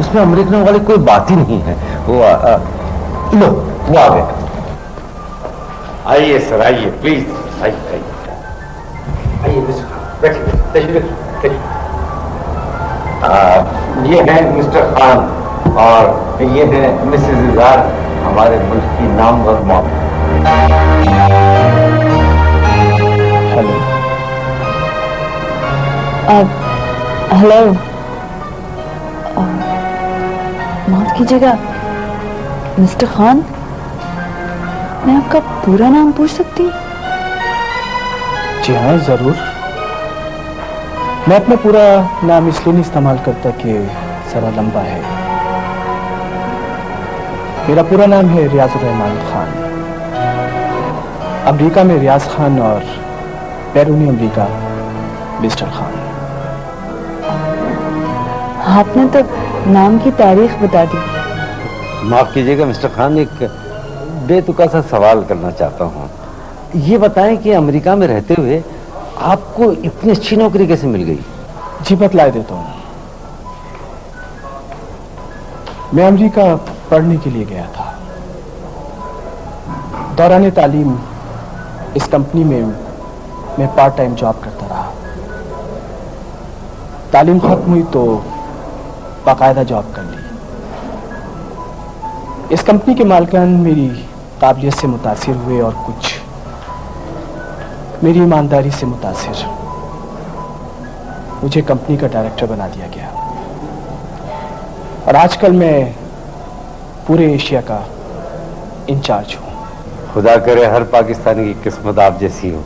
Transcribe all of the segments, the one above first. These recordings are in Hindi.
उसमें अमेरिकन वाली कोई बात ही नहीं है। वो लो वो आ गए। आइए सर, आइए प्लीज, आइए आइए बैठिए, तशरीफ। ये है मिस्टर खान और ये है मिसेस इज़हार, हमारे मुल्क की नामवर मॉडल। हेलो। हेलो, माफ कीजिएगा मिस्टर खान, मैं आपका पूरा नाम पूछ सकती हूँ? जी हाँ जरूर। मैं अपना पूरा नाम इसलिए नहीं इस्तेमाल करता कि जरा लंबा है। मेरा पूरा नाम है रियाजुर रहमान खान। अमेरिका में रियाज खान और बैरूनी अमेरिका मिस्टर खान। आपने तो नाम की तारीख बता दी। माफ कीजिएगा मिस्टर खान, एक बेतुका सा सवाल करना चाहता हूँ। ये बताएं कि अमेरिका में रहते हुए आपको इतनी अच्छी नौकरी कैसे मिल गई? जी बतला देता हूँ। मैं अमेरिका पढ़ने के लिए गया था। दौरान तालीम इस कंपनी में मैं पार्ट टाइम जॉब करता रहा। तालीम खत्म हुई तो बाकायदा जॉब कर ली। इस कंपनी के मालिकान मेरी काबिलियत से मुतासिर हुए और कुछ मेरी ईमानदारी से मुतासिर मुझे कंपनी का डायरेक्टर बना दिया गया और आजकल मैं पूरे एशिया का इंचार्ज हूँ। खुदा करे हर पाकिस्तानी की किस्मत आप जैसी हो।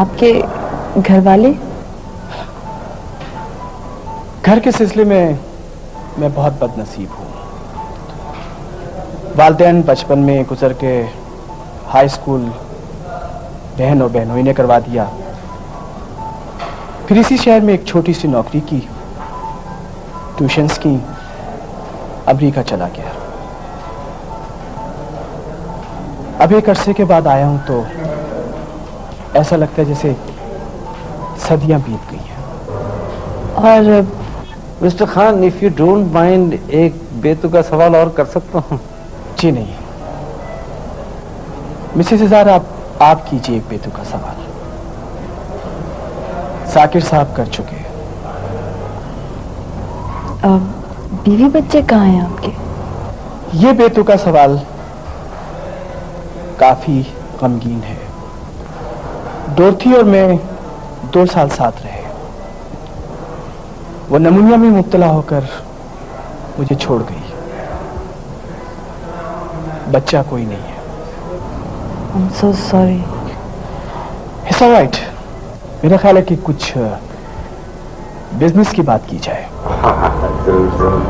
आपके घर वाले? घर के सिलसिले में मैं बहुत बदनसीब हूँ। वालिदैन बचपन में गुजर के हाई स्कूल बहन और बहनोई ने करवा दिया। फिर इसी शहर में एक छोटी सी नौकरी की, ट्यूशन्स की, अमेरिका चला गया। अब एक अरसे के बाद आया हूं तो ऐसा लगता है जैसे सदियां बीत गई हैं। और mister Khan, if you don't mind, एक बेतुका सवाल और कर सकता हूँ? जी नहीं मिसेस इज़हार, आप कीजिए एक बेतुका सवाल। साकिर साहब कर चुके हैं। बीवी बच्चे कहाँ हैं आपके? ये बेतुका सवाल काफी गमगीन है। डोरथी और मैं 2 साल साथ रहे। वो नमूनिया में मुब्तला होकर मुझे छोड़ गई। बच्चा कोई नहीं है। I'm so sorry. It's all right. मेरा ख्याल है कि कुछ बिजनेस की बात की जाए। जरूर जरूर।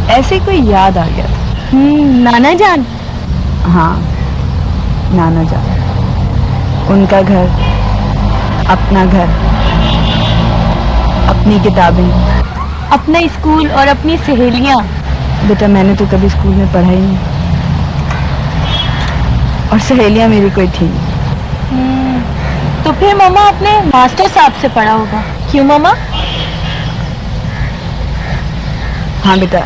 ऐसे कोई याद आ गया था। नाना जान? हाँ, नाना जान। उनका घर, अपना घर, अपनी किताबें, अपना स्कूल और अपनी सहेलियां। बेटा मैंने तो कभी स्कूल में पढ़ा ही नहीं और सहेलियां मेरी कोई थी नहीं। तो फिर मामा अपने मास्टर साहब से पढ़ा होगा, क्यों मामा? हाँ बेटा,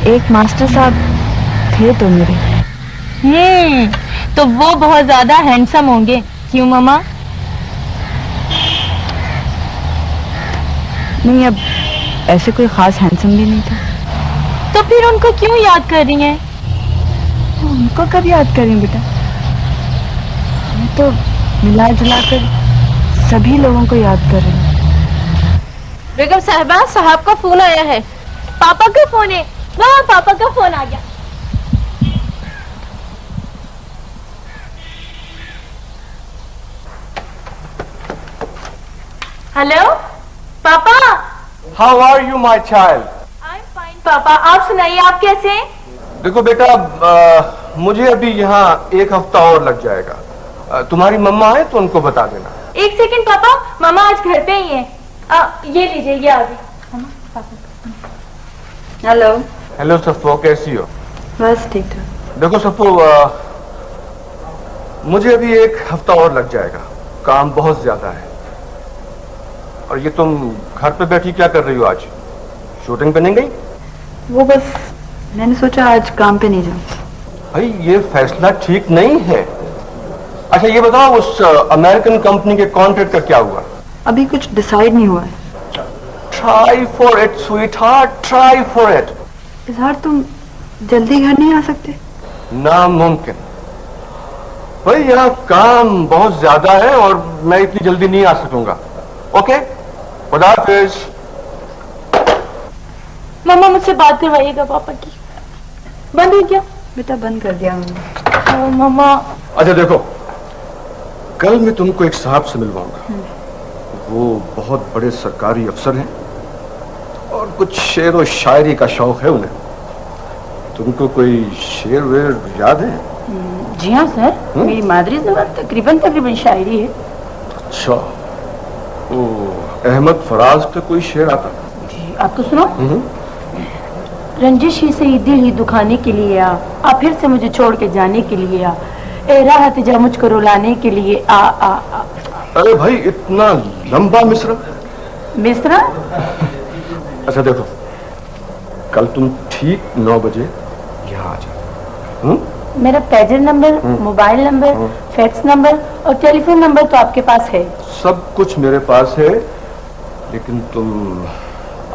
एक मास्टर साहब थे तो मेरे। तो वो बहुत ज्यादा हैंडसम होंगे, क्यों मामा? नहीं, अब ऐसे कोई खास हैंडसम भी नहीं था। तो फिर उनको क्यों याद कर रही हैं? तो उनको कब याद करें बेटा? मैं तो मिला जुला कर सभी लोगों को याद कर रही हूँ। बेगम साहिबा, साहब का फोन आया है। पापा का फोन है। वाह, पापा का फोन आ गया। Hello papa. How are you my child? I am fine papa, आप सुनाइए, आप कैसे हैं? देखो बेटा, मुझे अभी यहाँ एक हफ्ता और लग जाएगा। तुम्हारी मम्मा है तो उनको बता देना। एक सेकंड पापा, मामा आज घर पे ही हैं। ये लीजिए, ये आ गई। हेलो। हेलो सफो, कैसी हो? बस ठीक ठाक। देखो सफो, मुझे अभी एक हफ्ता और लग जाएगा, काम बहुत ज्यादा है। और ये तुम घर पे बैठी क्या कर रही हो आज? शूटिंग पे नहीं गई? वो बस मैंने सोचा आज काम पे नहीं जाऊं। भाई ये फैसला ठीक नहीं है। अच्छा ये बताओ, उस अमेरिकन कंपनी के कॉन्ट्रैक्ट का क्या हुआ? अभी कुछ डिसाइड नहीं हुआ है। Try for it sweet heart, try for it. इजहार, तुम जल्दी घर नहीं आ सकते? नामुमकिन। भाई यहाँ काम बहुत ज्यादा है और मैं इतनी जल्दी नहीं आ सकूंगा। ओके, खुदा हाफिज। मामा मुझसे बात करवाइएगा पापा की। बंद हो गया? बेटा बंद कर दिया मैंने। मामा। अच्छा देखो, कल मैं तुमको एक साहब से मिलवाऊंगा। वो बहुत बड़े सरकारी अफसर हैं और कुछ शेर और शायरी का शौक है उन्हें। तुमको कोई शेर वेर याद है? जी हाँ सर, मेरी मादरी ज़बान तकरीबन शायरी है। अच्छा, वो अहमद फराज का कोई शेर आता? जी, आपको सुनो। रंजिश ही से ही दिल ही दुखाने के लिए आ फिर से मुझे छोड़ के जाने के लिए आ, ए राहत जा मुझको रुलाने के लिए आ। अरे भाई इतना लंबा मिसरा? मिसरा? अच्छा देखो, कल तुम ठीक 9 बजे यहाँ आ जाओ। मेरा pager number, mobile number, fax number और टेलीफोन नंबर तो आपके पास है? सब कुछ मेरे पास है, लेकिन तुम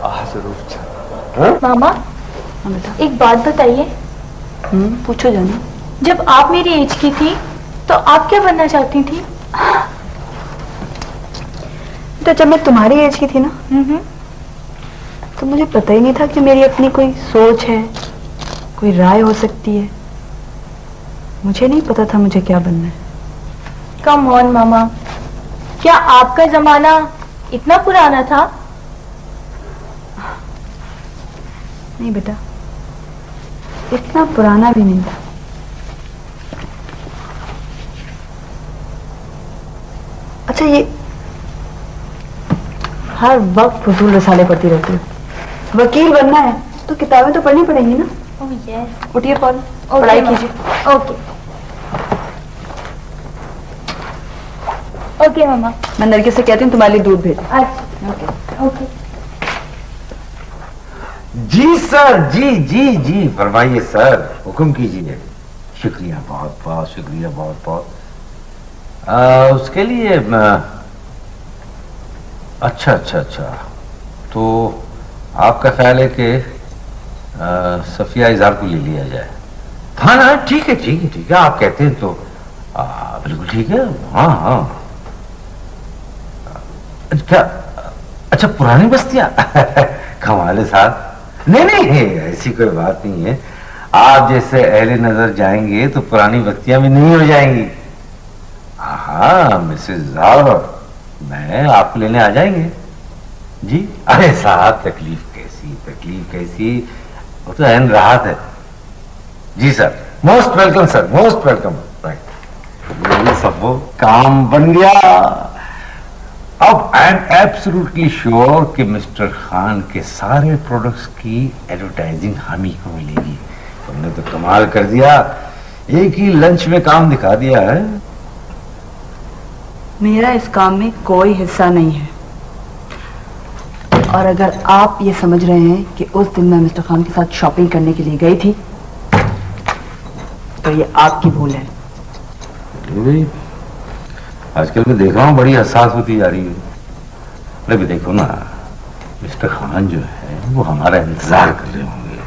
आ जरूर जाना। मामा एक बात बताइए। पूछो जाना। जब आप मेरी एज की थी तो आप क्या बनना चाहती थी? तो जब मैं तुम्हारी एज की थी ना, तो मुझे पता ही नहीं था कि मेरी अपनी कोई सोच है, कोई राय हो सकती है। मुझे नहीं पता था मुझे क्या बनना है। कम ऑन मामा, क्या आपका जमाना इतना पुराना था? नहीं बेटा, इतना पुराना भी नहीं था। अच्छा, ये हर वक्त फजूल रसाले पढ़ती रहती हो। वकील बनना है तो किताबें तो पढ़नी पड़ेंगी ना। Oh yes. उठिए पॉल, पढ़ाई कीजिए। ओके ओके मामा। मैं नरगिस से कहती हूँ तुम्हारे लिए दूध भेज। अच्छा ओके। जी सर, जी जी जी, फरमाइए सर, हुक्म कीजिए। शुक्रिया, बहुत बहुत शुक्रिया, बहुत बहुत। उसके लिए अच्छा अच्छा अच्छा, तो आपका ख्याल है कि सफिया इज़हार को ले लिया जाए? हाँ ना, ठीक है ठीक है ठीक है, आप कहते हैं तो बिल्कुल ठीक है। हाँ हाँ, क्या? अच्छा, पुरानी बस्तियां? कमाल है साहब। नहीं नहीं, ऐसी कोई बात नहीं है। आप जैसे अहले नजर जाएंगे तो पुरानी बस्तियां भी नहीं हो जाएंगी। हाँ मिसेज ज़ार, मैं आपको लेने आ जाएंगे जी। अरे साहब, तकलीफ कैसी, वो तो एन राहत है। जी sir, most welcome sir, most welcome. Right, सब वो काम बन गया। अब आई एम एब्सोल्युटली श्योर कि मिस्टर खान के सारे प्रोडक्ट्स की एडवर्टाइजिंग हम ही को मिलेगी। तुमने तो कमाल कर दिया, एक ही लंच में काम दिखा दिया है। मेरा इस काम में कोई हिस्सा नहीं है। और अगर आप ये समझ रहे हैं कि उस दिन मैं मिस्टर खान के साथ शॉपिंग करने के लिए गई थी तो ये आपकी भूल है। भाई आजकल मैं देख रहा हूँ बड़ी हसास होती जा रही है। अरे भी देखो ना, मिस्टर खान जो है वो हमारा इंतजार कर रहे होंगे,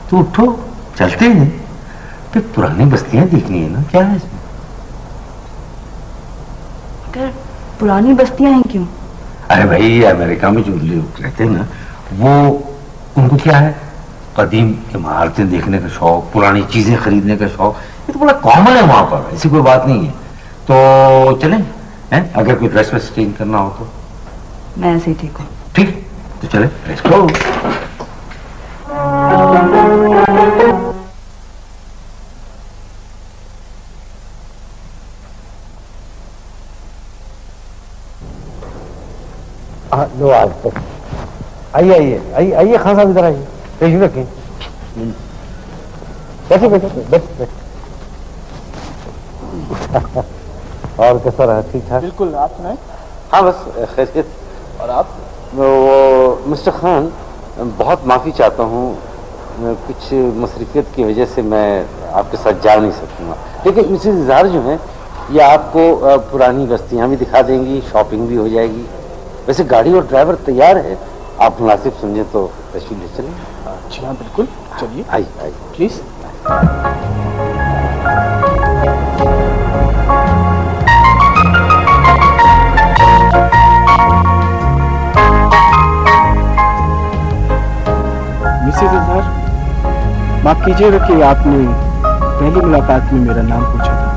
तो उठो चलते हैं, फिर पुरानी बस्तियां देखनी है ना, क्या है इसमें? अगर पुरानी बस्तियां हैं क्यों? अरे भाई अमेरिका में जो लोग रहते हैं ना, वो उनको क्या है, कदीम इमारतें देखने का शौक, पुरानी चीजें खरीदने का शौक, ये तो बड़ा कॉमन है वहां पर, ऐसी कोई बात नहीं है। तो चलें हैं, अगर कोई ड्रेस वेस चेंज करना हो तो। मैं ऐसे ही ठीक हूँ। ठीक, तो चले, लेट्स गो। लो आज तक आइए आइए आइए आइए, खान साहब इधर आइए, पेश रखें। बैठे बैठे बैठे। और कैसा रहा, ठीक ठाक? बिल्कुल, आप सुनाए? हाँ बस खैरियत। और आप? वो मिस्टर खान, बहुत माफ़ी चाहता हूँ, कुछ मसरूफियत की वजह से मैं आपके साथ जा नहीं सकूँगा, लेकिन मिसेज इज़हार जो है ये आपको पुरानी बस्तियाँ भी दिखा देंगी, शॉपिंग भी हो जाएगी। वैसे गाड़ी और ड्राइवर तैयार है, आप मुनासिब समझे तो तशरीफ ले चलें। जी हाँ बिल्कुल, चलिए आइए आइए प्लीज। मिसेज इज़हार, माफ कीजिएगा कि आपने पहली मुलाकात में मेरा नाम पूछा था,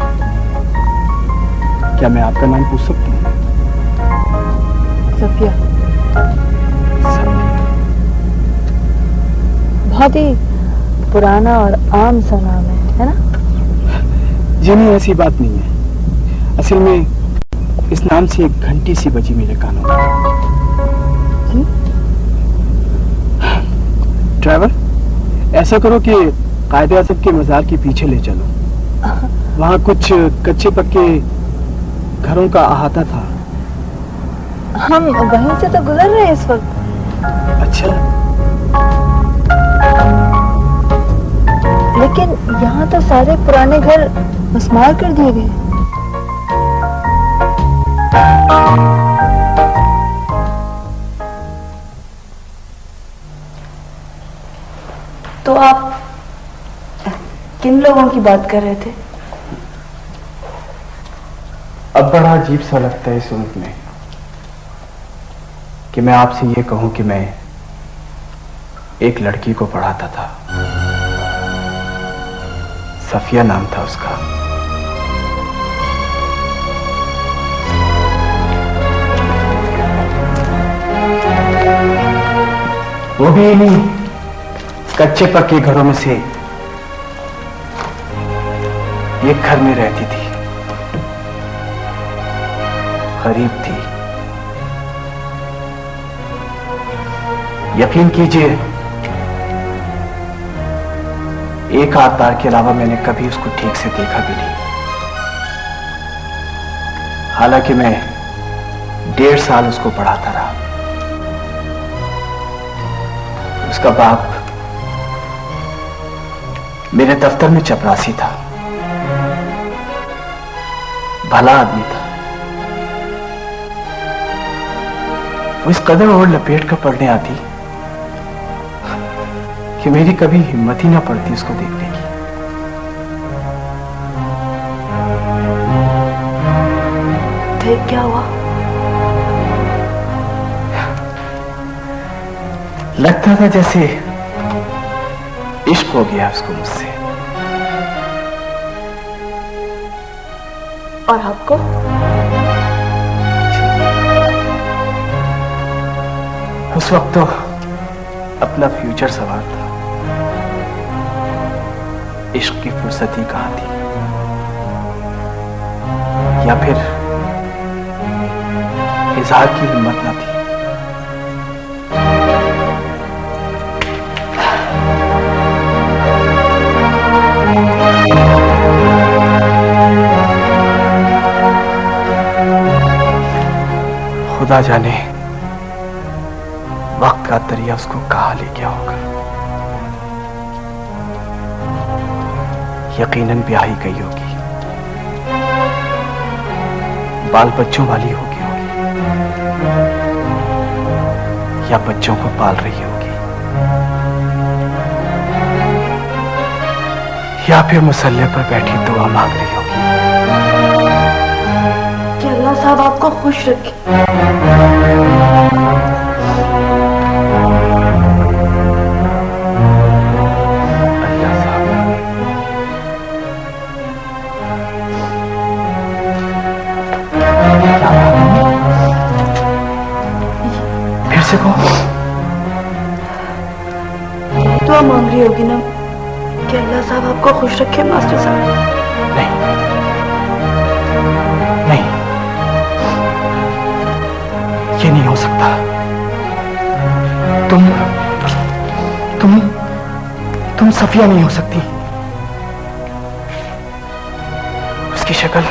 क्या मैं आपका नाम पूछ सकता हूँ? सफिया। बहुत ही पुराना और आम सा नाम है ना? जी नहीं, ऐसी बात नहीं है। असल में इस नाम से एक घंटी सी बजी मेरे कानों में। ड्राइवर, ऐसा करो कि कायदे आज़म के मजार के पीछे ले चलो, वहाँ कुछ कच्चे पक्के घरों का अहाता था। हम वहीं से तो गुजर रहे हैं इस वक्त। अच्छा, लेकिन यहाँ तो सारे पुराने घर मस्मार कर दिए गए। तो आप किन लोगों की बात कर रहे थे? अब बड़ा अजीब सा लगता है सुनने में कि मैं आपसे ये कहूं कि मैं एक लड़की को पढ़ाता था, सफिया नाम था उसका। वो भी नहीं, कच्चे पक्के घरों में से एक घर में रहती थी, गरीब थी। यकीन कीजिए, एक आध बार के अलावा मैंने कभी उसको ठीक से देखा भी नहीं। हालांकि मैं 1.5 साल उसको पढ़ाता रहा। उसका बाप मेरे दफ्तर में चपरासी था, भला आदमी था। वो इस कदर और लपेट कर पढ़ने आती कि मेरी कभी हिम्मत ही ना पड़ती उसको देखने की। फिर क्या हुआ? लगता था जैसे इश्क हो गया उसको मुझसे। और आपको? उस वक्त तो अपना फ्यूचर सवार था, इश्क की फुर्सत ही कहां थी, या फिर इजहार की हिम्मत ना थी। खुदा जाने का दरिया उसको कहाँ ले गया होगा। यकीनन ब्याही गई होगी, बाल बच्चों वाली होगी या बच्चों को पाल रही होगी, या फिर मुसल्ले पर बैठी दुआ मांग रही होगी। कि अल्लाह साहब आपको खुश रखे। अल्लाह साहब, फिर से कहो। दुआ मांग रही होगी ना कि अल्लाह साहब आपको खुश रखे मास्टर साहब। नहीं नहीं, ये नहीं हो सकता। तुम सफिया नहीं हो सकती। उसकी शक्ल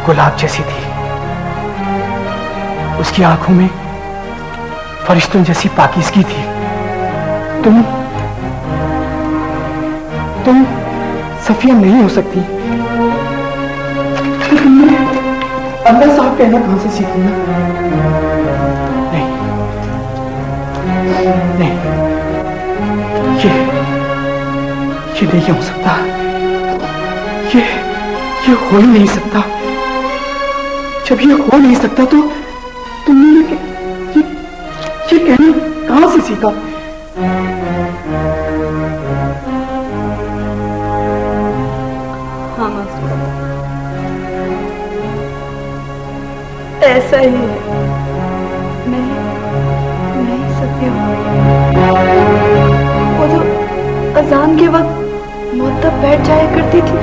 गुलाब जैसी थी, उसकी आंखों में फरिश्तों जैसी पाकीज़गी थी। तुम सफिया नहीं हो सकती। अल्लाह साहब कहना कहां से सीखी ना? नहीं नहीं, ये नहीं हो सकता। ये हो ही नहीं सकता। जब ये हो नहीं सकता तो तुमने ये कहना कहां से सीखा? हाँ मास्टर, ऐसा ही है। मैं ही सफिया हूँ। वो जो अजान के वक्त मुअत्तब बैठ जाया करती थी,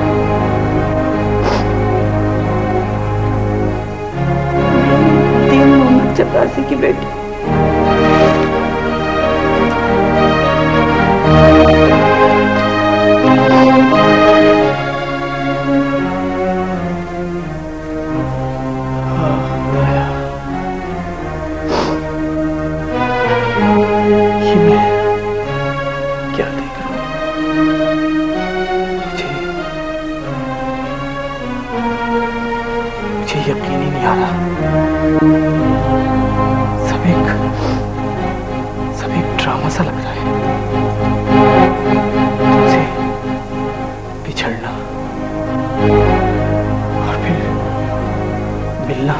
दीन मोहम्मद चपरासी की बेटी। यकीन ही नहीं आ रहा। सब एक ड्रामा सा लग रहा है। तुमसे बिछड़ना और फिर मिलना।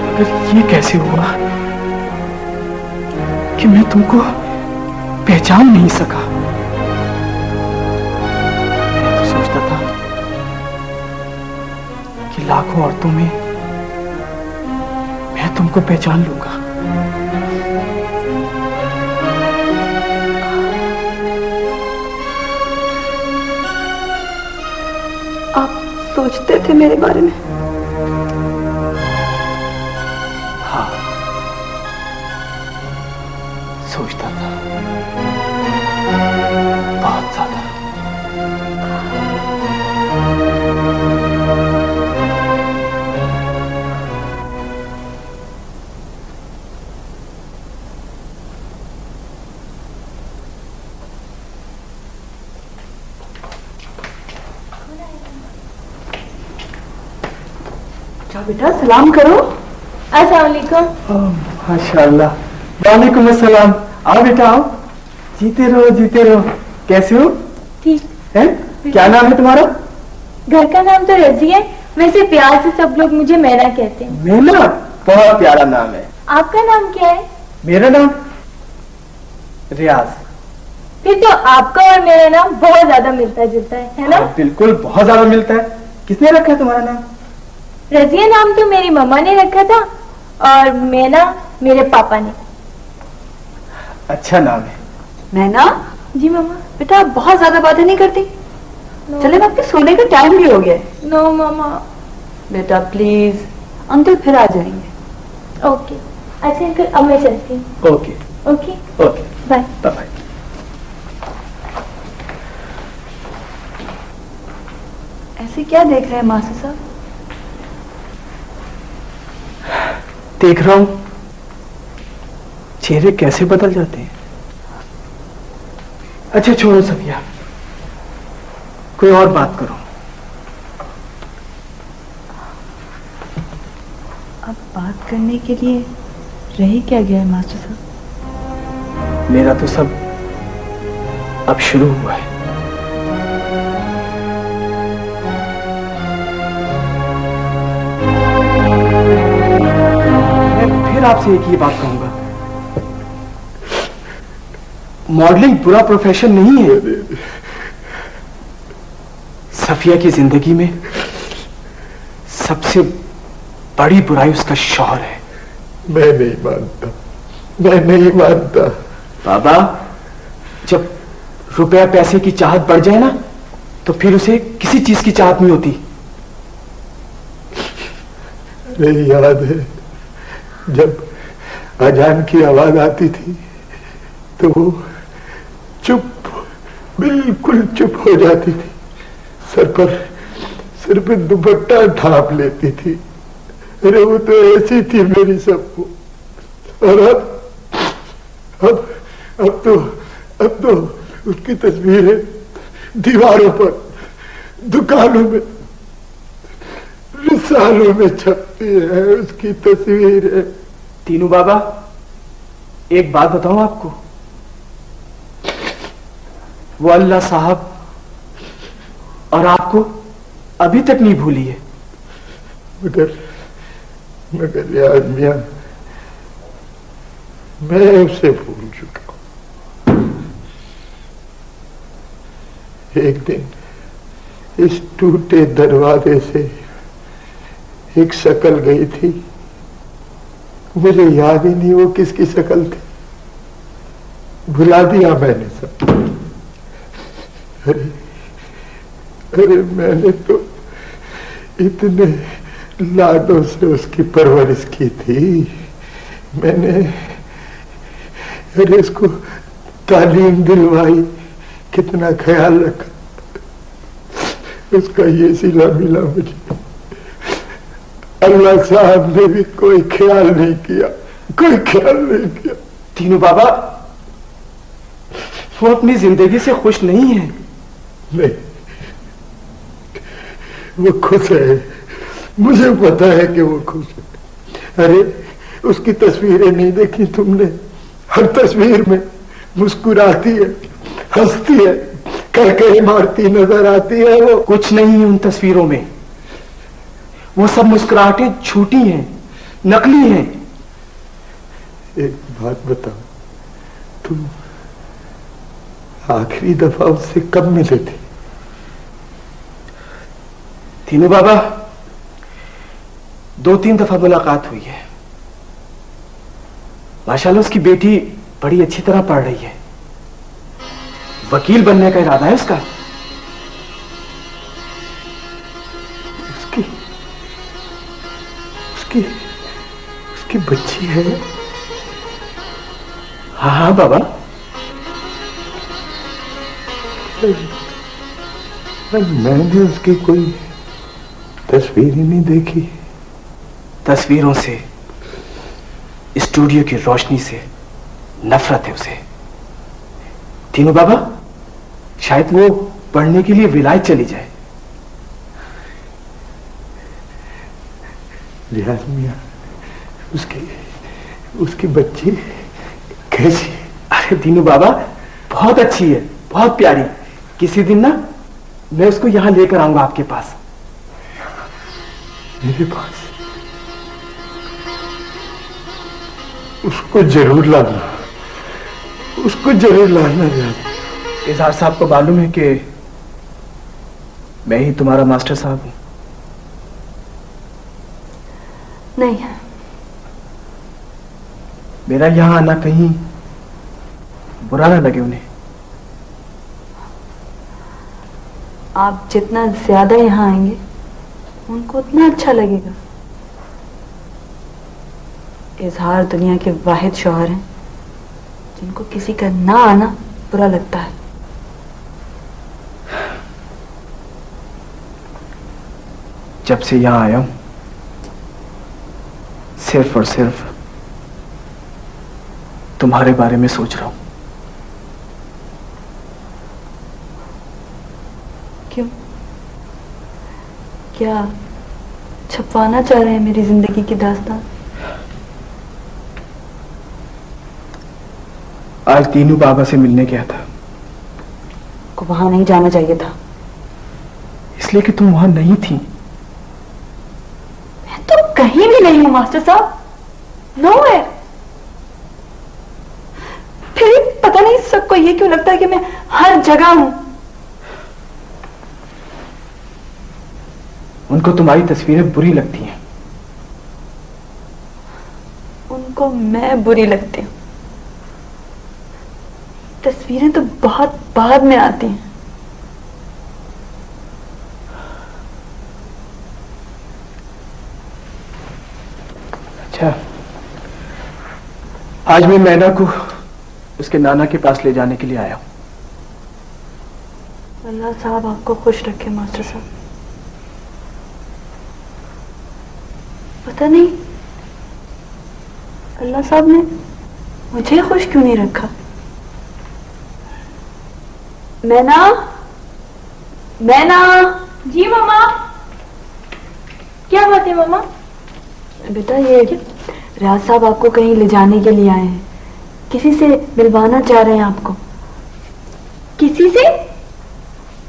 अगर ये कैसे हुआ कि मैं तुमको पहचान नहीं सका। कि लाखों औरतों में मैं तुमको पहचान लूंगा। आप सोचते थे मेरे बारे में? हाँ, सोचता था, बहुत ज्यादा। क्या बेटा, सलाम करो। अस्सलाम वालेकुम। माशाअल्लाह। वालेकुम अस्सलाम। आओ बेटा आओ। जीते रहो जीते रहो। कैसे हो? ठीक है। क्या नाम है तुम्हारा? घर का नाम तो रजी है, वैसे प्यार से सब लोग मुझे मैना कहते हैं। मैना? बहुत प्यारा नाम है। आपका नाम क्या है? मेरा नाम रियाज। फिर तो आपका और मेरा नाम बहुत ज्यादा मिलता जुलता है ना? बिल्कुल, बहुत ज्यादा मिलता है। किसने रखा है तुम्हारा नाम? रजिया नाम तो मेरी मम्मा ने रखा था और मैना मेरे पापा ने। अच्छा नाम है। मैना? जी मम्मा। बेटा आप बहुत ज्यादा बातें नहीं करती? चले, आपके सोने का टाइम भी हो गया। नो मम्मा। बेटा प्लीज, अंकल फिर आ जाएंगे। ओके। अच्छा अंकल, अब मैं चलती हूँ। Okay okay okay, bye bye. ऐसे क्या देख रहे हैं मास्टर साहब? देख रहा हूं चेहरे कैसे बदल जाते हैं। अच्छा छोड़ो सफिया, कोई और बात करो। अब बात करने के लिए रह ही क्या गया है मास्टर साहब? मेरा तो सब अब शुरू हुआ है। मैं फिर आपसे एक ही बात कहूंगा, मॉडलिंग बुरा प्रोफेशन नहीं है। सफिया की जिंदगी में सबसे बड़ी बुराई उसका शौहर है। मैं नहीं मानता, मैं नहीं मानता। बाबा, जब रुपया पैसे की चाहत बढ़ जाए ना, तो फिर उसे किसी चीज की चाहत नहीं होती। अरे याद है जब अजान की आवाज आती थी तो वो चुप, बिल्कुल चुप हो जाती थी, सर पे दुपट्टा ढांप लेती थी। अरे वो तो ऐसी थी मेरी सबको। और अब तो उसकी तस्वीरें दीवारों पर, दुकानों में, रिसालों में छपती है उसकी तस्वीरें। तीनू बाबा, एक बात बताऊं आपको, वो अल्लाह साहब और आपको अभी तक नहीं भूली है। मगर यार मियां, मैं उसे भूल चुका हूं। एक दिन इस टूटे दरवाजे से एक शक्ल गई थी, मुझे याद ही नहीं वो किसकी शक्ल थी, भुला दिया मैंने सब। अरे मैंने तो इतने लाडों से उसकी परवरिश की थी। मैंने उसको तालीम दिलवाई, कितना ख्याल रखा, उसका ये सिला मिला मुझे। अल्लाह साहब ने भी कोई ख्याल नहीं किया, कोई ख्याल नहीं किया। तीनू बाबा, वो अपनी जिंदगी से खुश नहीं है। नहीं, वो खुश है, मुझे पता है कि वो खुश है। अरे उसकी तस्वीरें नहीं देखी तुमने? हर तस्वीर में मुस्कुराती है, हंसती है, करके मारती नजर आती है। वो कुछ नहीं है उन तस्वीरों में, वो सब मुस्कुराहटें झूठी हैं, नकली हैं। एक बात बताओ, तुम आखिरी दफा उससे कब मिले थे? तीनू बाबा, 2-3 दफा मुलाकात हुई है। माशाल्लाह उसकी बेटी बड़ी अच्छी तरह पढ़ रही है, वकील बनने का इरादा है उसका। उसकी बच्ची है? हाँ हाँ बाबा। मैंने उसकी कोई तस्वीर ही नहीं देखी। तस्वीरों से, स्टूडियो की रोशनी से नफरत है उसे। तीनू बाबा, शायद वो पढ़ने के लिए विलायत चली जाए। रियाज मियां, उसकी बच्ची कैसी है? अरे तीनू बाबा, बहुत अच्छी है, बहुत प्यारी। किसी दिन ना मैं उसको यहां लेकर आऊंगा आपके पास। मेरे पास? उसको जरूर लाना, उसको जरूर लाना। इजहार साहब को मालूम है कि मैं ही तुम्हारा मास्टर साहब हूं? नहीं। मेरा यहां आना कहीं बुरा ना लगे उन्हें। आप जितना ज्यादा यहाँ आएंगे उनको उतना अच्छा लगेगा। इजहार दुनिया के वाहिद शौहर हैं जिनको किसी का ना आना बुरा लगता है। जब से यहां आया हूं, सिर्फ और सिर्फ तुम्हारे बारे में सोच रहा हूं। क्यों? क्या छपवाना चाह रहे हैं मेरी जिंदगी की दास्तान? आज दीनू बाबा से मिलने गया था। को वहां नहीं जाना चाहिए था। इसलिए कि तुम वहां नहीं थी। मैं तो कहीं भी नहीं हूं मास्टर साहब, नोवेयर। फिर भी पता नहीं सबको ये क्यों लगता है कि मैं हर जगह हूं। उनको तुम्हारी तस्वीरें बुरी लगती हैं। उनको मैं बुरी लगती हूँ। तस्वीरें तो बहुत बाद में आती हैं। अच्छा, आज मैं मैना को उसके नाना के पास ले जाने के लिए आया हूं। अल्लाह साहब आपको खुश रखे मास्टर साहब। पता नहीं अल्लाह साहब ने मुझे खुश क्यों नहीं रखा। मैना, मैना। जी मामा। क्या बात है मामा? बेटा ये रियाज साहब आपको कहीं ले जाने के लिए आए हैं। किसी से मिलवाना चाह रहे हैं आपको। किसी से?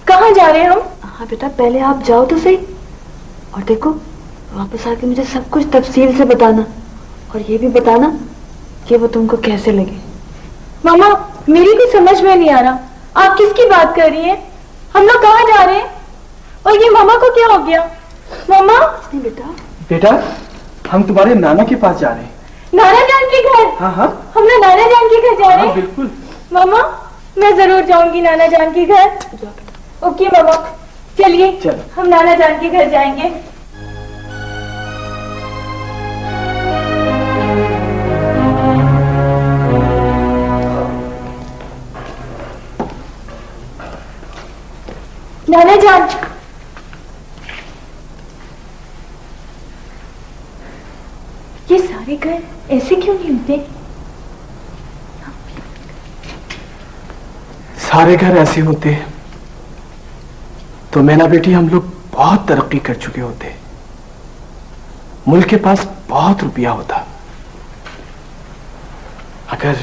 कहाँ जा रहे हैं हम? हाँ बेटा, पहले आप जाओ तो सही, और देखो वापस आके मुझे सब कुछ तफसील से बताना, और ये भी बताना कि वो तुमको कैसे लगे। मामा, मेरी कुछ समझ में नहीं आ रहा, आप किसकी बात कर रही हैं? हम लोग कहाँ जा रहे हैं? और ये मामा को क्या हो गया? मामा? नहीं बेटा। बेटा, हम तुम्हारे नाना के पास जा रहे हैं। नाना जान के घर? हाँ हाँ, हम लोग नाना जान के घर जा रहे हैं? बिल्कुल। मामा, मैं जरूर जाऊंगी नाना जान के घर। ओके मामा, चलिए चलो। हम नाना जान के घर जाएंगे। नाना जान, ये सारे घर ऐसे क्यों नहीं होते? सारे घर ऐसे होते हैं तो मैना बेटी हम लोग बहुत तरक्की कर चुके होते। मुल्क के पास बहुत रुपया होता। अगर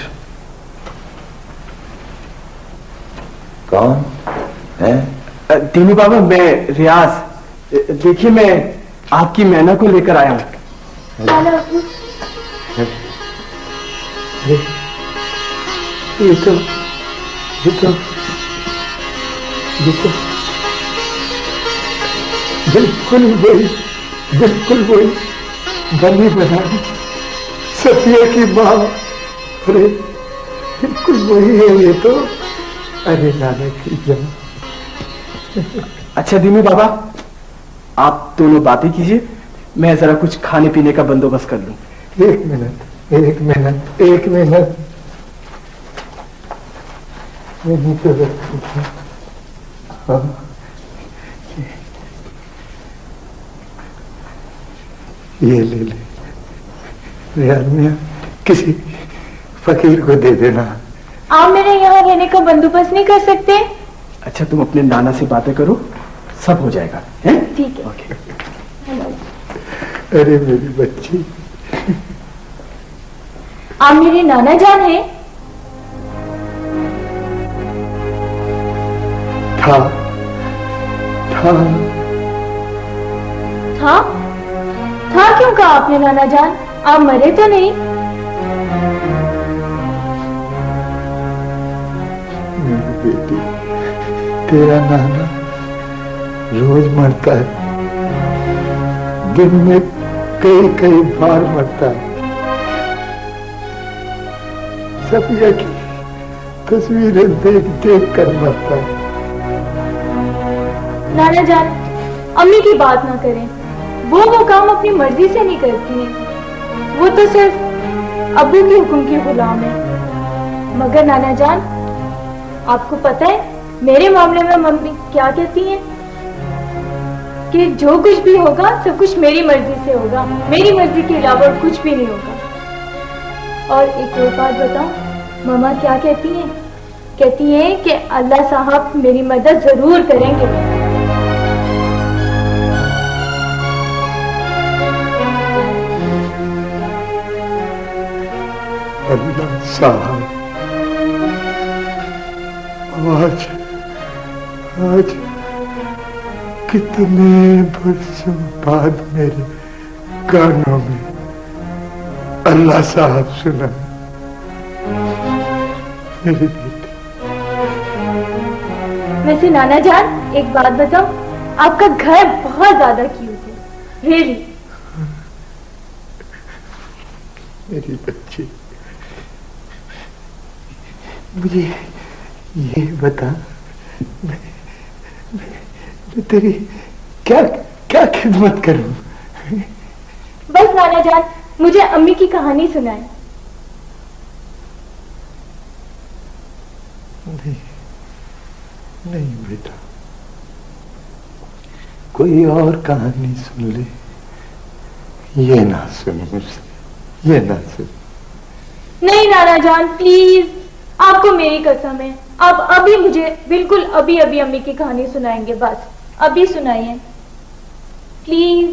कौन है? दीनू बाबा, मैं रियाज। देखिए, मैं आपकी मैना को लेकर आया हूं। नाना, ये तो बिल्कुल वही बनी बनाई सफिया की माँ। अरे बिल्कुल वही है ये तो। अरे नाना की जान। अच्छा दीनू बाबा, आप दोनों बातें कीजिए, मैं जरा कुछ खाने पीने का बंदोबस्त कर लूं। एक मिनट। नहीं तो हाँ। ये ले यार, मियां किसी फकीर को दे देना। आप मेरे यहाँ रहने का बंदोबस्त नहीं कर सकते? अच्छा, तुम अपने नाना से बातें करो, सब हो जाएगा। हैं? ठीक है। ओके। अरे मेरी बच्ची, आप मेरे नाना जान हैं? था क्यों कहा आपने नाना जान? आप मरे तो नहीं? मेरी बेटी, तेरा नाना रोज मरता है, दिन में कई बार मरता है। सफिया की तस्वीरें देख कर मरता है। नाना जान, अम्मी की बात ना करें, वो काम अपनी मर्जी से नहीं करती है, वो तो सिर्फ अब्बू के हुक्म की गुलाम है। मगर नाना जान, आपको पता है मेरे मामले में मम्मी क्या कहती हैं? कि जो कुछ भी होगा सब कुछ मेरी मर्जी से होगा, मेरी मर्जी के अलावा और कुछ भी नहीं होगा। और एक और बात बताऊं, मामा क्या कहती हैं? कहती हैं कि अल्लाह साहब मेरी मदद जरूर करेंगे। अल्लाह साहब आज आज कितने बरसों बाद मेरे कानों में अल्लाह साहब सुना। मेरे बेटे। वैसे नाना जान एक बात बताओ, आपका घर बहुत ज्यादा क्यूट है, रियली। मेरी बच्ची, मुझे ये बता, मैं तेरी क्या क्या खिदमत करूं? बस नाना जान मुझे अम्मी की कहानी सुनाए। नहीं नहीं बेटा, कोई और कहानी सुन ले। ये ना सुन मुझसे, ये ना सुन। नहीं नाना जान प्लीज, आपको मेरी कसम है, आप अभी मुझे बिल्कुल अभी अभी अम्मी की कहानी सुनाएंगे, बस अभी सुनाइए प्लीज।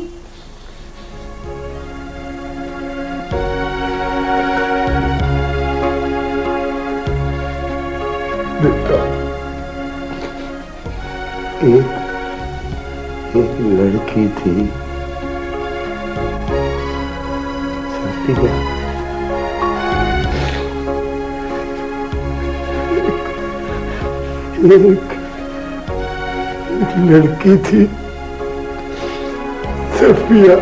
बेटा, एक लड़की थी, सतिया। एक लड़की थी सफिया।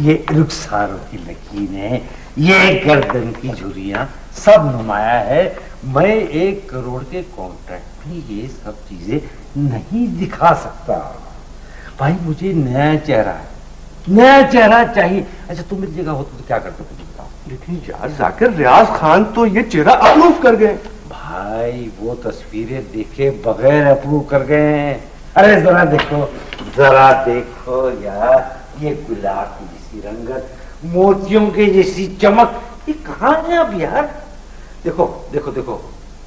ये रुखसारों की लकीरें, ये गर्दन की झुर्रियां सब नुमाया है। मैं 1 करोड़ के कॉन्ट्रैक्ट में ये सब चीजें नहीं दिखा सकता भाई। मुझे नया चेहरा चाहिए। अच्छा तुम मेरी जगह होते तो क्या करते तुम बताओ? लेकिन यार जाकिर, रियाज खान तो ये चेहरा अप्रूव कर गए। भाई वो तस्वीरें देखे बगैर अप्रूव कर गए हैं। अरे जरा देखो यार, ये गुलाब की जैसी रंगत, मोतियों की जैसी चमक, ये कहाँ है अब यार? देखो देखो देखो,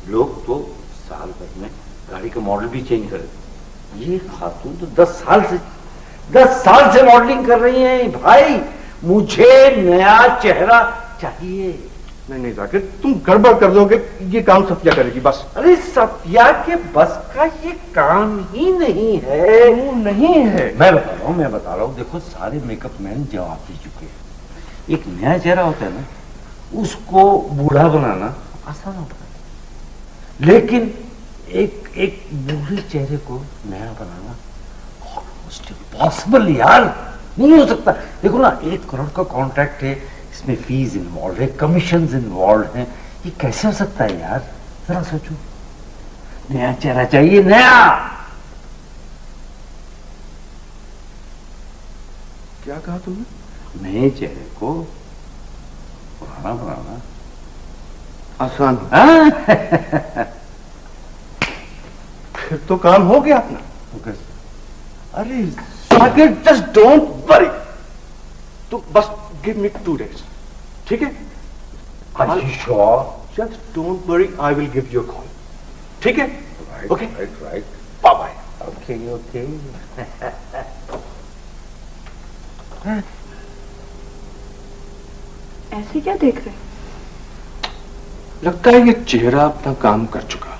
लोग तो साल भर में गाड़ी का मॉडल भी चेंज कर देते, ये खातून तो 10 साल से मॉडलिंग कर रही हैं। भाई मुझे नया चेहरा चाहिए। नहीं जाकिर, तुम गड़बड़ कर दोगे, ये काम सफिया करेगी बस। अरे सफिया के बस का ये काम ही नहीं है। नहीं है। मैं बता रहा हूँ देखो, सारे मेकअप मैन जवाब दे चुके हैं। एक नया चेहरा होता है ना, उसको बूढ़ा बनाना आसान होता है, लेकिन एक बूढ़े चेहरे को नया बनाना ऑलमोस्ट इम्पॉसिबल यार, नहीं हो सकता। देखो ना, 1 करोड़ का कॉन्ट्रैक्ट है, इसमें फीस इन्वॉल्व है, कमीशंस इन्वॉल्व हैं, ये कैसे हो सकता है यार? जरा सोचो, नया चेहरा चाहिए, नया। क्या कहा तुमने? नए चेहरे को पुराना बनाना आसान। हाँ? फिर तो काम हो गया अपना। तो कैसे? अरे जाकिर, जस्ट डोंट वरी, तो बस गिव मी 2 days, ठीक है? Are you sure? Just don't worry, I will give you a call, ठीक है? Right, Okay. right. Bye bye. Okay. ऐसे क्या देख रहे? लगता है ये चेहरा अपना काम कर चुका,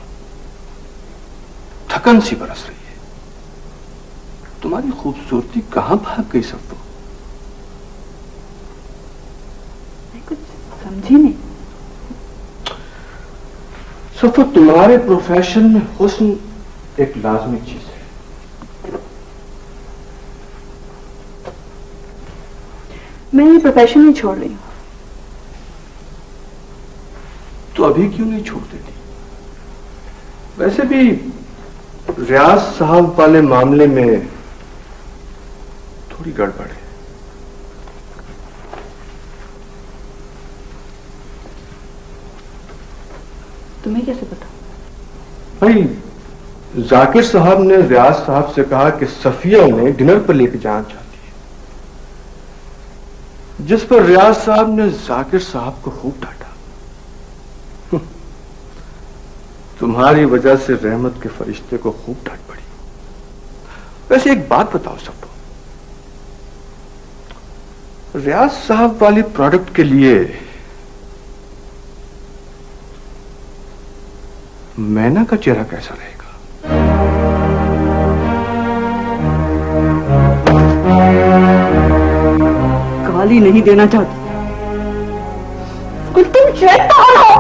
थकन सी बरस रही है। तुम्हारी खूबसूरती कहां भाग गई सफो? मैं कुछ समझी नहीं। सफो, तुम्हारे प्रोफेशन में हुस्न एक लाजमी चीज है। मैं ये प्रोफेशन ही छोड़ रही हूँ। तो अभी क्यों नहीं छोड़ देती? वैसे भी रियाज साहब वाले मामले में थोड़ी गड़बड़ है। तुम्हें कैसे पता? भाई जाकिर साहब ने रियाज साहब से कहा कि सफिया उन्हें डिनर पर लेके जाना चाहती है, जिस पर रियाज साहब ने जाकिर साहब को खूब डांटा। तुम्हारी वजह से रहमत के फरिश्ते को खूब डांट पड़ी। वैसे एक बात बताओ सबको, रियाज साहब वाली प्रोडक्ट के लिए मैना का चेहरा कैसा रहेगा? गाली नहीं देना चाहती, कुछ तुम शैतान हो।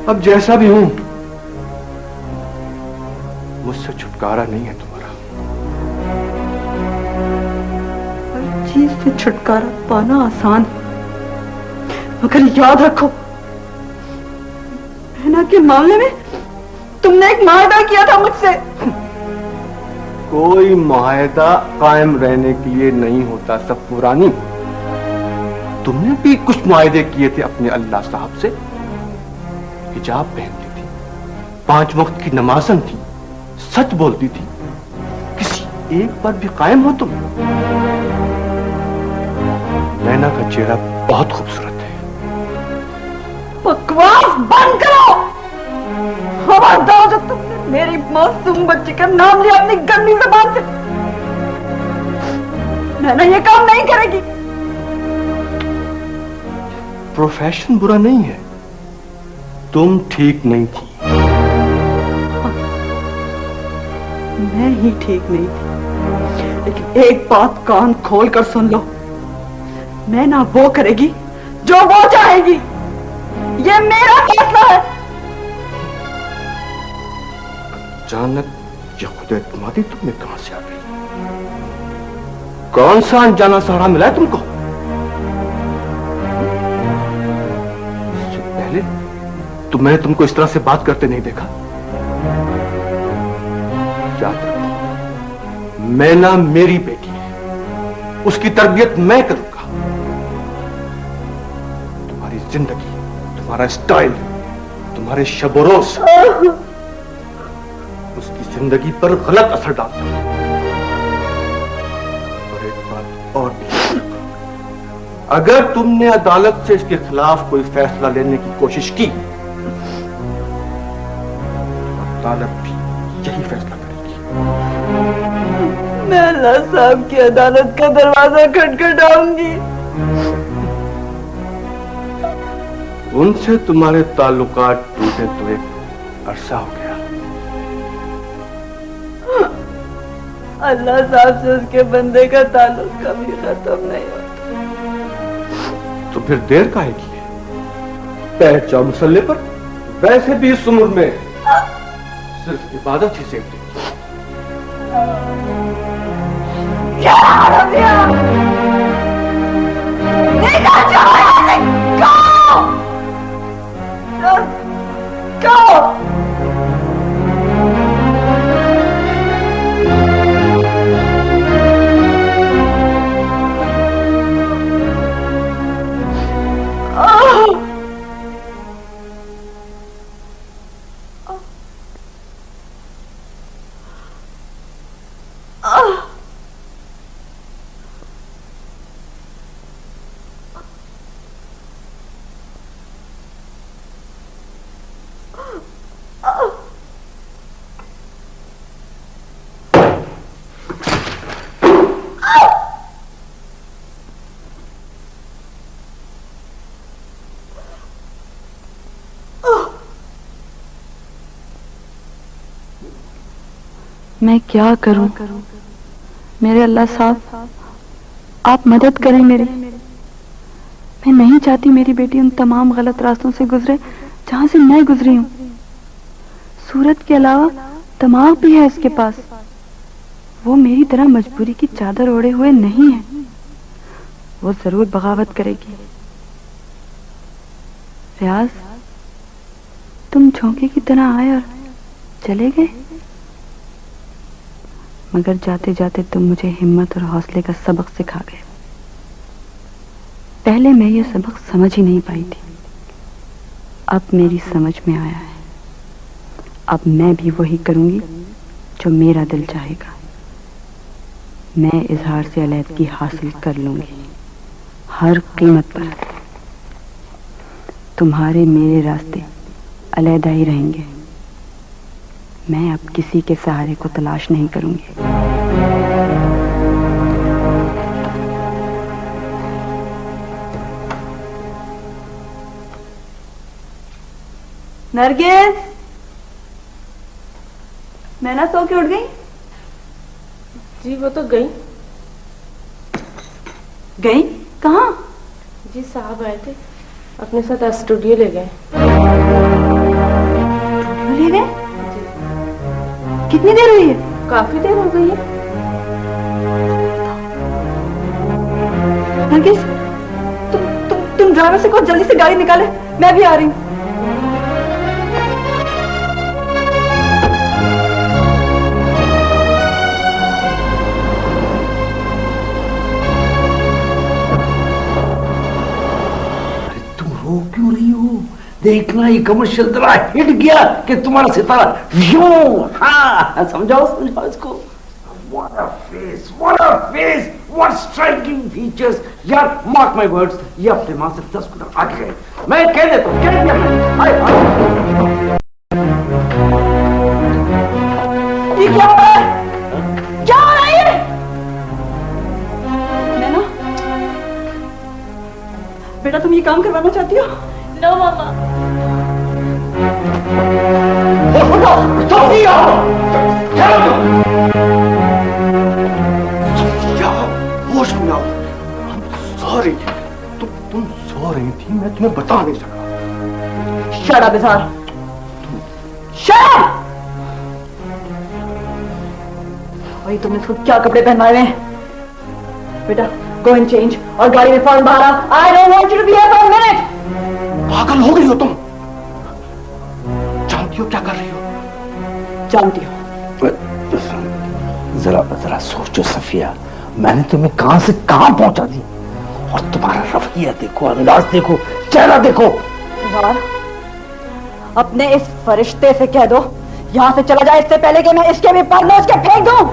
अब जैसा भी हूं, मुझसे छुटकारा नहीं है तुम्हारा। हर चीज से छुटकारा पाना आसान है, मगर याद रखो, मैना के मामले में तुमने एक माहदा किया था मुझसे। कोई माहदा कायम रहने के लिए नहीं होता सब पुरानी। तुमने भी कुछ माहदे किए थे अपने अल्लाह साहब से। हिजाब पहनती थी, 5 वक्त की नमाज़न थी, सच बोलती थी, किसी एक पर भी कायम हो तुम? नैना का चेहरा बहुत खूबसूरत है। बकवास बंद करो। खबरदार जब तुमने मेरी मासूम बच्ची का नाम लिया अपनी गंदी ज़बान से, नैना ये काम नहीं करेगी। प्रोफेशन बुरा नहीं है, तुम ठीक नहीं थी। मैं ही ठीक नहीं थी, लेकिन एक बात कान खोल कर सुन लो, मैं ना वो करेगी जो वो चाहेगी। ये मेरा फैसला है। अचानक ये खुद एतमादी तुमने कहां से आ गई? कौन सा अनजाना सहारा मिला है तुमको? इससे पहले तो मैंने तुमको इस तरह से बात करते नहीं देखा। याद रखो, मैना मेरी बेटी है, उसकी तरबियत मैं करूंगा। तुम्हारी जिंदगी, तुम्हारा स्टाइल, तुम्हारे शब-ओ-रोज उसकी जिंदगी पर गलत असर डालता है। और एक बात और भी, अगर तुमने अदालत से इसके खिलाफ कोई फैसला लेने की कोशिश की, अदालत भी यही फैसला करेगी। मैं अल्लाह साहब की अदालत का दरवाजा खटखटाऊंगी। उनसे तुम्हारे ताल्लुकात टूटे तो एक अरसा हो गया। अल्लाह साहब से उसके बंदे का ताल्लुक कभी खत्म नहीं होता। तो फिर देर काहे की है? बैठ जाओ मुसल्ले पर। वैसे भी इस उम्र में सिर्फ इबादत ही सेफ देती है। मैं क्या करूं? मेरे अल्लाह साहब, आप मदद करें मेरी। मैं नहीं चाहती मेरी बेटी उन तमाम गलत रास्तों से गुजरे जहां से मैं गुजरी हूं। सूरत के अलावा दिमाग भी है इसके पास। वो मेरी तरह मजबूरी की चादर ओढ़े हुए नहीं है। वो जरूर बगावत करेगी। रियाज, तुम झोंके की तरह आए और चले गए, मगर जाते जाते तुम मुझे हिम्मत और हौसले का सबक सिखा गए। पहले मैं ये सबक समझ ही नहीं पाई थी, अब मेरी समझ में आया है। अब मैं भी वही करूंगी जो मेरा दिल चाहेगा। मैं इजहार से अलैदगी हासिल कर लूंगी, हर कीमत पर। तुम्हारे मेरे रास्ते अलैदा ही रहेंगे। मैं अब किसी के सहारे को तलाश नहीं करूंगी। नरगिस, मैं ना सो के उठ गई। जी वो तो गई। गई कहाँ? जी साहब आए थे, अपने साथ स्टूडियो ले गए। ले गए? कितनी देर हुई है? काफी देर हो गई है। नरगिस, तुम ड्राइवर से कहो जल्दी से गाड़ी निकाले, मैं भी आ रही हूँ। क्यों रही हो? देखना ये कमर्शियल तरह हिट गया कि तुम्हारा सितारा यूं। हाँ समझाओ समझाओ इसको। What a face, what a face, what striking features। यार मार्क माय वर्ड्स, ये अपने मां से 10 कदम आगे गए। मैं कह देता हूँ, कह दिया मैं। ये क्या हो रहा है? क्या हो रहा है? नैना, बेटा तुम ये काम करवाना चाहती हो? नो मामा। होश में आओ। सॉरी, तुम सो रही थी, मैं तुम्हें बता नहीं सका। शट अप इज़हार। Shut up! वही तुमने इसको क्या कपड़े पहनाए हैं? बेटा गो एंड चेंज और गाड़ी में फौरन बाहर आ। I don't want you to be here for a minute. पागल हो गई हो तुम? जानती हो क्या कर रही हो? जानती हो। जरा जरा सोचो सफिया, मैंने तुम्हें कहां से कहां पहुंचा दी, और तुम्हारा रवैया देखो, अंदाज देखो, चेहरा देखो। अपने इस फरिश्ते से कह दो यहां से चला जाए, इससे पहले कि मैं इसके भी पर उसके फेंक दूं।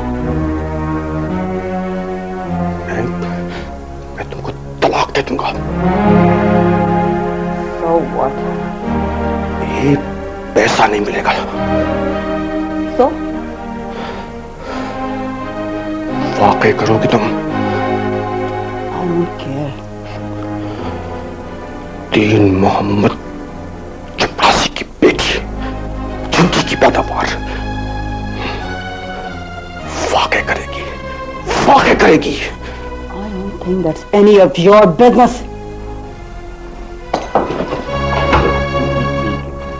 मैं तुमको तलाक दे दूंगा। So what? एक पैसा नहीं मिलेगा। So? वाकई करोगी तुम? I don't care. तीन मोहम्मद चपरासी की बेटी, झुमकी की पैदावार, वाकई करेगी, वाकई करेगी। I don't think that's any of your business.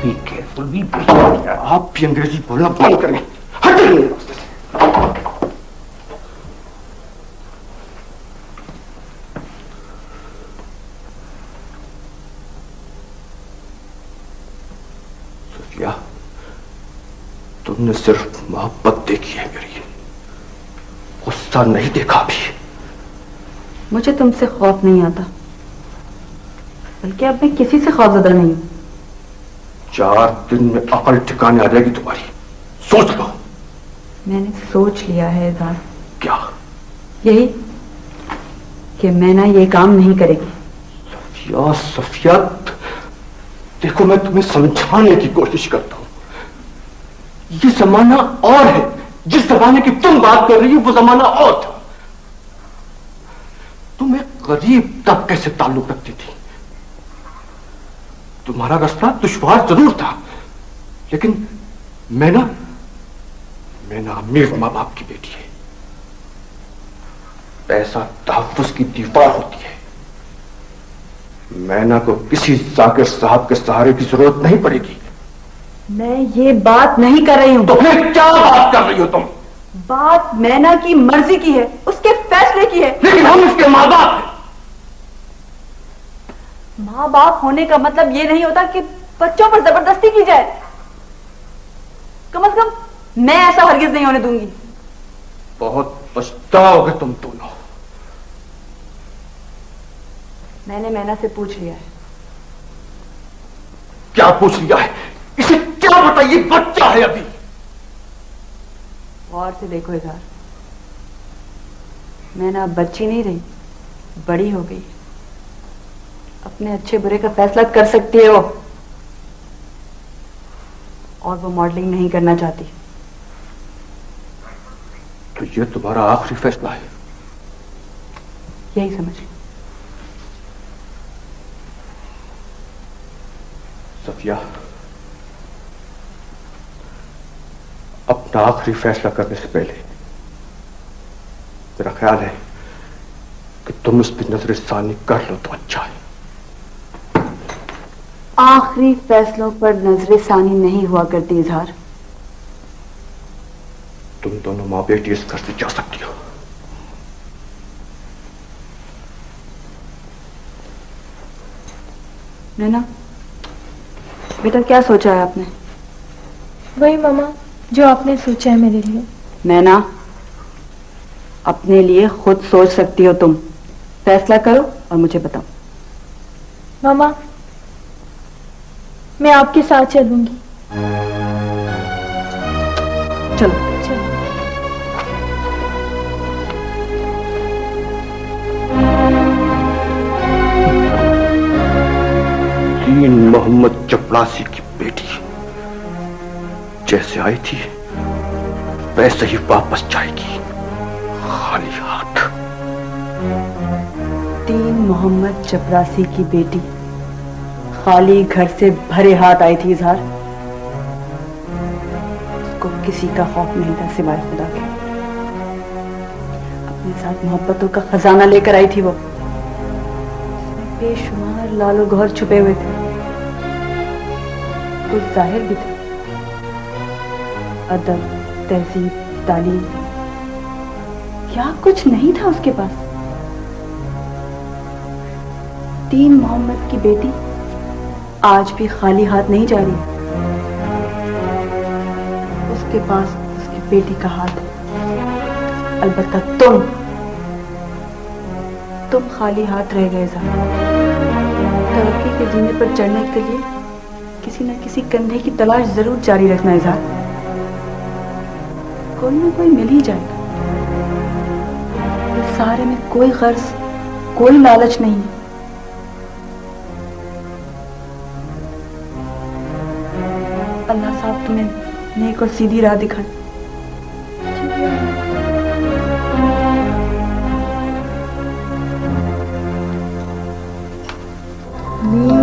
Be careful, be patient। आप भी अंग्रेजी बोलना बंद करें। हटिए मेरे रास्ते से। सोफिया, तुमने सिर्फ मोहब्बत देखी है मेरी, गुस्सा नहीं देखा भी। मुझे तुमसे खौफ नहीं आता, बल्कि अब मैं किसी से खौफजदा नहीं हूं। 4 दिन में अकल ठिकाने आ जाएगी तुम्हारी, सोच लो। मैंने सोच लिया है इज़हार। क्या? यही कि मैं ना ये काम नहीं करेगी। सफिया, सफिया, देखो मैं तुम्हें समझाने की कोशिश करता हूं। ये जमाना और है, जिस जमाने की तुम बात कर रही हो वो जमाना और था। तुम एक गरीब तबके से ताल्लुक रखती थी, तुम्हारा रास्ता दुश्वार जरूर था, लेकिन मैं ना अमीर मां बाप की बेटी है। पैसा तहफ्फुज़ की दीवार होती है। मैना को किसी जाकिर साहब के सहारे की जरूरत नहीं पड़ेगी। मैं ये बात नहीं कर रही हूं। तो फिर क्या बात कर रही हो तुम? बात मैना की मर्जी की है, उसके फैसले की है। लेकिन हम उसके माँ बाप हैं। माँ बाप होने का मतलब ये नहीं होता कि बच्चों पर जबरदस्ती की जाए। कम से कम मैं ऐसा हरगिज नहीं होने दूंगी। बहुत पछताओगे तुम दोनों। मैंने मैना से पूछ लिया है। क्या पूछ लिया है? इसे क्या बताइए, बच्चा है अभी। गौर से देखो इधर, मैं ना अब बच्ची नहीं रही, बड़ी हो गई। अपने अच्छे बुरे का फैसला कर सकती है वो, और वो मॉडलिंग नहीं करना चाहती। तो ये तुम्हारा आखिरी फैसला है? यही समझ लो। सफिया, अपना आखिरी फैसला करने से पहले मेरा ख्याल है कि तुम इस पर नजरसानी कर लो तो अच्छा है। आखिरी फैसलों पर नजरसानी नहीं हुआ करती इजहार। तुम दोनों मां बेटी इस घर से जा सकती हो। नैना, बेटा क्या सोचा है आपने? वही मामा जो आपने सोचा है मेरे लिए। नैना, अपने लिए खुद सोच सकती हो तुम। फैसला करो और मुझे बताओ। मामा, मैं आपके साथ चलूंगी। चलो। चलो। तीन मोहम्मद चपरासी की बेटी जैसे आई थी वैसे ही वापस जाएगी, खाली हाथ। तीन मोहम्मद चपरासी की बेटी खाली घर से भरे हाथ आई थी इजहार। उसको किसी का खौफ नहीं था सिवाय खुदा के। अपने साथ मोहब्बतों का खजाना लेकर आई थी वो। उसमें बेशुमार लालो गौहर छुपे हुए थे, कुछ जाहिर भी थे। अदब, तहजीब, तालीम, क्या कुछ नहीं था उसके पास। तीन मोहम्मद की बेटी आज भी खाली हाथ नहीं जा रही। उसके पास उसकी बेटी का हाथ है। अलबत्ता तुम खाली हाथ रह गए ज़रा। तरक्की के जीने पर चढ़ने के लिए किसी न किसी कंधे की तलाश जरूर जारी रखना है ज़रा। कोई ना कोई मिल ही जाएगा। इस सारे में कोई गर्ज, कोई लालच नहीं है। अल्लाह साहब तुम्हें नेक और सीधी राह दिखाए। नी